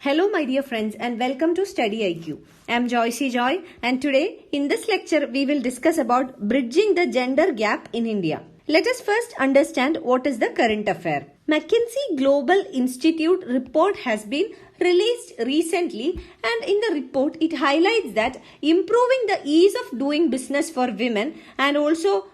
Hello my dear friends and welcome to StudyIQ. I am Joycey Joy and today in this lecture we will discuss about bridging the gender gap in India. Let us first understand what is the current affair. McKinsey Global Institute report has been released recently, and in the report it highlights that improving the ease of doing business for women and also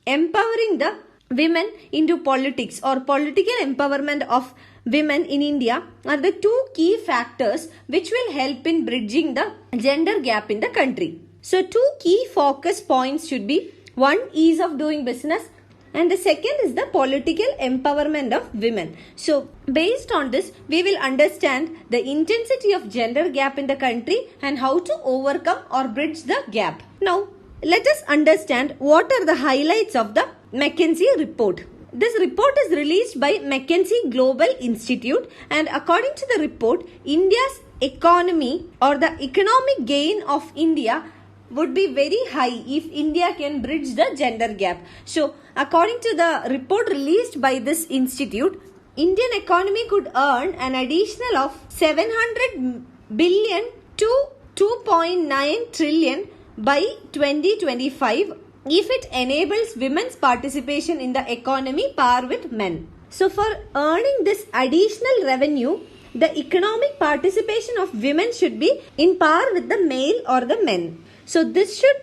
empowering the women into politics or political empowerment of women in India are the two key factors which will help in bridging the gender gap in the country. So two key focus points should be: one, ease of doing business, and the second is the political empowerment of women. So based on this, we will understand the intensity of gender gap in the country and how to overcome or bridge the gap. Now let us understand what are the highlights of the McKinsey report. This report is released by McKinsey Global Institute, and according to the report, India's economy or the economic gain of India would be very high if India can bridge the gender gap. So according to the report released by this institute, Indian economy could earn an additional of 700 billion to 2.9 trillion by 2025 if it enables women's participation in the economy par with men. So for earning this additional revenue, the economic participation of women should be in par with the male or the men. So this should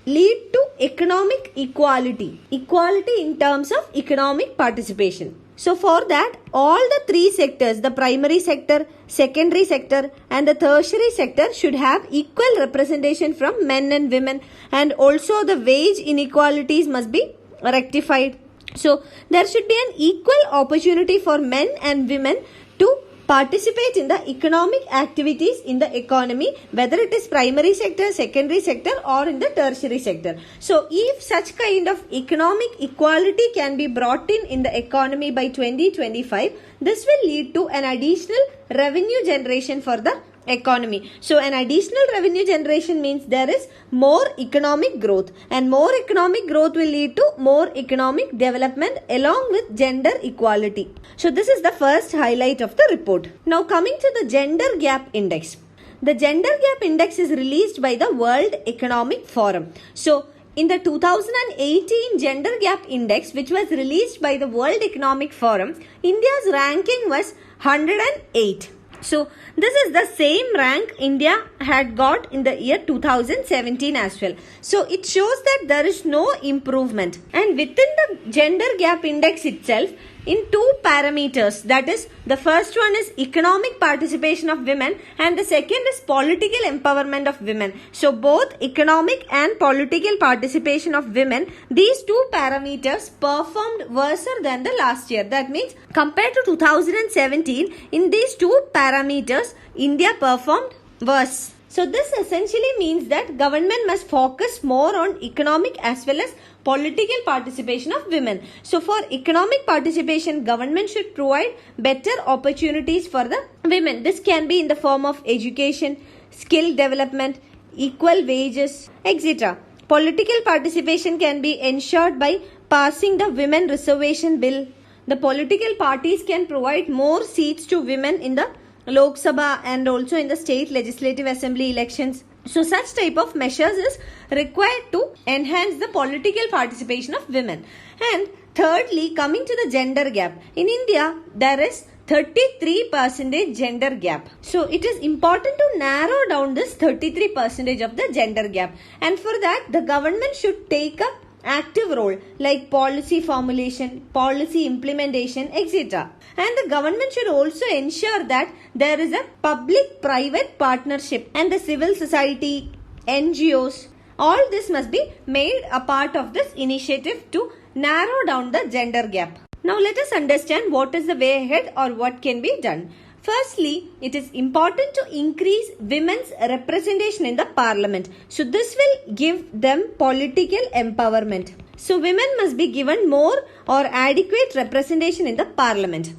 lead to economic equality. Equality in terms of economic participation. So for that, all the three sectors, the primary sector, secondary sector and the tertiary sector should have equal representation from men and women, and also the wage inequalities must be rectified. So there should be an equal opportunity for men and women to participate in the economic activities in the economy, whether it is primary sector, secondary sector or in the tertiary sector. So if such kind of economic equality can be brought in the economy by 2025, this will lead to an additional revenue generation for the economy. So an additional revenue generation means there is more economic growth, and more economic growth will lead to more economic development along with gender equality. So this is the first highlight of the report. Now coming to the gender gap index. The gender gap index is released by the World Economic Forum. So in the 2018 gender gap index, which was released by the World Economic Forum, India's ranking was 108. So this is the same rank India had got in the year 2017 as well. So it shows that there is no improvement. And within the gender gap index itself, in two parameters, that is, the first one is economic participation of women and the second is political empowerment of women. So both economic and political participation of women, these two parameters performed worse than the last year. That means compared to 2017, in these two parameters, India performed worse. So this essentially means that government must focus more on economic as well as political participation of women. So for economic participation, government should provide better opportunities for the women. This can be in the form of education, skill development, equal wages, etc. Political participation can be ensured by passing the Women Reservation Bill. The political parties can provide more seats to women in the Lok Sabha and also in the state legislative assembly elections. So such type of measures is required to enhance the political participation of women. And thirdly, coming to the gender gap. In India, there is 33% gender gap. So it is important to narrow down this 33% of the gender gap. And for that, the government should take a active role like policy formulation, policy implementation, etc. And the government should also ensure that there is a public-private partnership and the civil society, NGOs, all this must be made a part of this initiative to narrow down the gender gap. Now let us understand what is the way ahead or what can be done. Firstly, it is important to increase women's representation in the parliament. So this will give them political empowerment. So women must be given more or adequate representation in the parliament.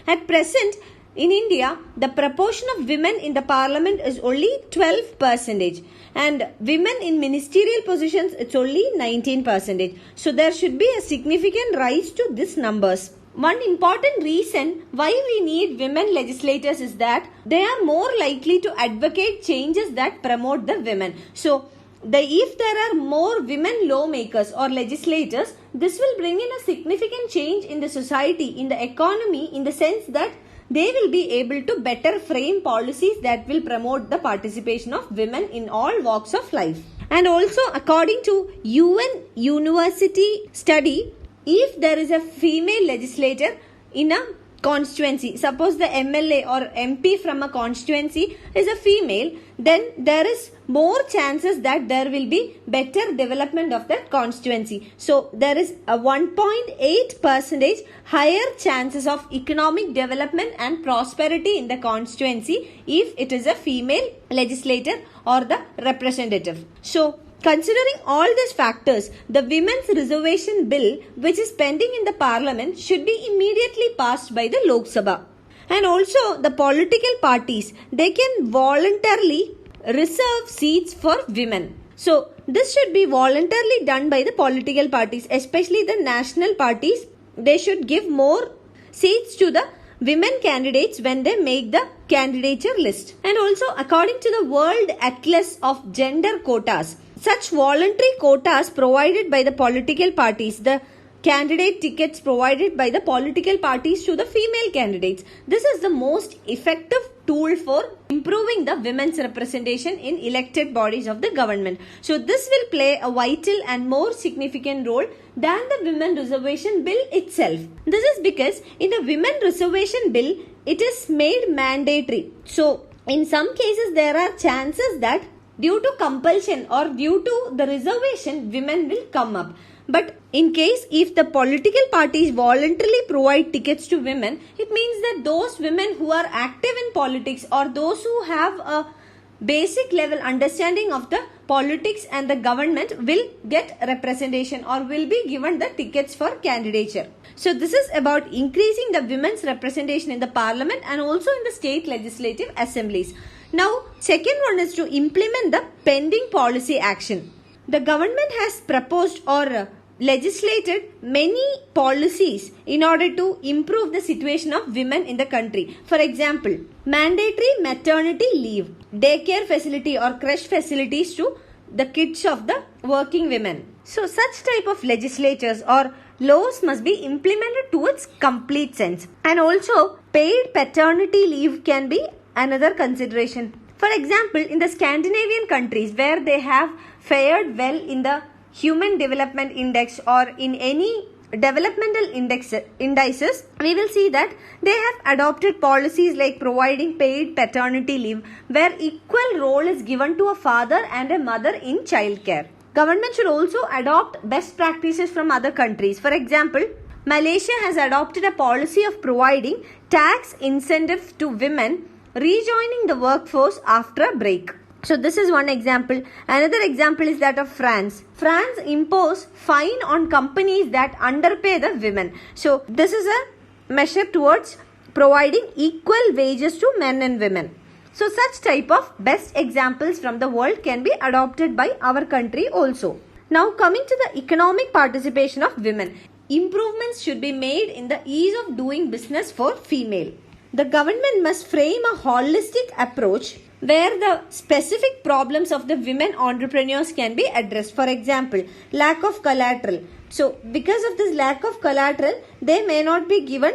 At present, in India, the proportion of women in the parliament is only 12% and women in ministerial positions it's only 19%. So there should be a significant rise to these numbers. one important reason why we need women legislators is that they are more likely to advocate changes that promote the women. So, if there are more women lawmakers or legislators, this will bring in a significant change in the society, in the economy, in the sense that they will be able to better frame policies that will promote the participation of women in all walks of life. And also, according to UN University study, if there is a female legislator in a constituency, suppose the MLA or MP from a constituency is a female, then there is more chances that there will be better development of that constituency. So there is a 1.8% higher chances of economic development and prosperity in the constituency if it is a female legislator or the representative. So considering all these factors, the Women's Reservation Bill, which is pending in the Parliament, should be immediately passed by the Lok Sabha. And also, the political parties, they can voluntarily reserve seats for women. So, this should be voluntarily done by the political parties, especially the national parties. They should give more seats to the women candidates when they make the candidature list. And also, according to the World Atlas of Gender Quotas, such voluntary quotas provided by the political parties, the candidate tickets provided by the political parties to the female candidates, this is the most effective tool for improving the women's representation in elected bodies of the government. So this will play a vital and more significant role than the Women Reservation Bill itself. This is because in the Women Reservation Bill, it is made mandatory. So in some cases, there are chances that due to compulsion or due to the reservation, women will come up. But in case if the political parties voluntarily provide tickets to women, it means that those women who are active in politics or those who have a basic level understanding of the politics and the government will get representation or will be given the tickets for candidature. So this is about increasing the women's representation in the parliament and also in the state legislative assemblies. Now, second one is to implement the pending policy action. The government has proposed or legislated many policies in order to improve the situation of women in the country. For example, mandatory maternity leave, daycare facility or creche facilities to the kids of the working women. So, such type of legislatures or laws must be implemented to its complete sense. And also, paid paternity leave can be another consideration. For example, in the Scandinavian countries where they have fared well in the Human Development Index or in any developmental indices, we will see that they have adopted policies like providing paid paternity leave where equal role is given to a father and a mother in childcare. Government should also adopt best practices from other countries. For example, Malaysia has adopted a policy of providing tax incentive to women rejoining the workforce after a break. So this is one example. Another example is that of France. France impose fine on companies that underpay the women. So this is a measure towards providing equal wages to men and women. So such type of best examples from the world can be adopted by our country also. Now coming to the economic participation of women. Improvements should be made in the ease of doing business for female. The government must frame a holistic approach where the specific problems of the women entrepreneurs can be addressed. For example, lack of collateral. So, because of this lack of collateral, they may not be given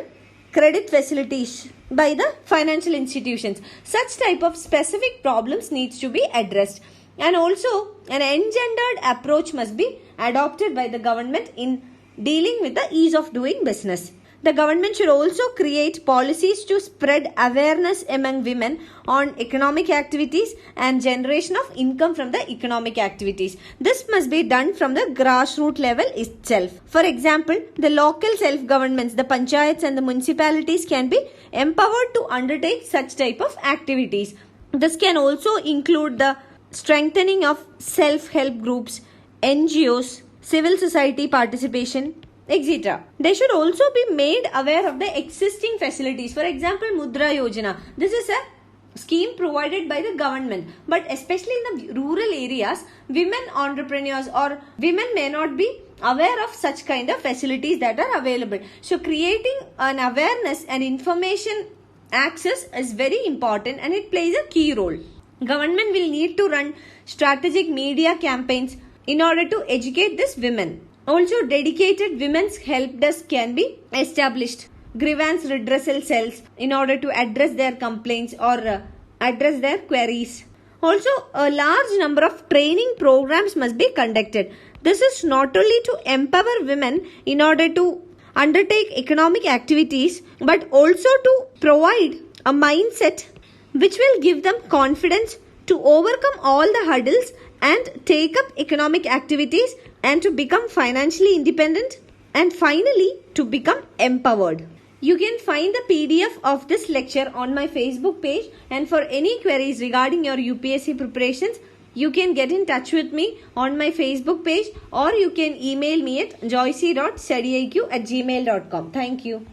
credit facilities by the financial institutions. Such type of specific problems needs to be addressed. And also, an engendered approach must be adopted by the government in dealing with the ease of doing business. The government should also create policies to spread awareness among women on economic activities and generation of income from the economic activities. This must be done from the grassroots level itself. For example, the local self-governments, the panchayats and the municipalities can be empowered to undertake such type of activities. This can also include the strengthening of self-help groups, NGOs, civil society participation, etc. They should also be made aware of the existing facilities. For example, Mudra Yojana. This is a scheme provided by the government. But especially in the rural areas, women entrepreneurs or women may not be aware of such kind of facilities that are available. So creating an awareness and information access is very important, and it plays a key role. Government will need to run strategic media campaigns in order to educate these women. Also, dedicated women's help desk can be established. Grievance redressal cells in order to address their complaints or address their queries. Also, a large number of training programs must be conducted. This is not only to empower women in order to undertake economic activities, but also to provide a mindset which will give them confidence to overcome all the hurdles and take up economic activities and to become financially independent and finally to become empowered. You can find the PDF of this lecture on my Facebook page, and for any queries regarding your UPSC preparations, you can get in touch with me on my Facebook page or you can email me at joyce.studyiq@gmail.com. Thank you.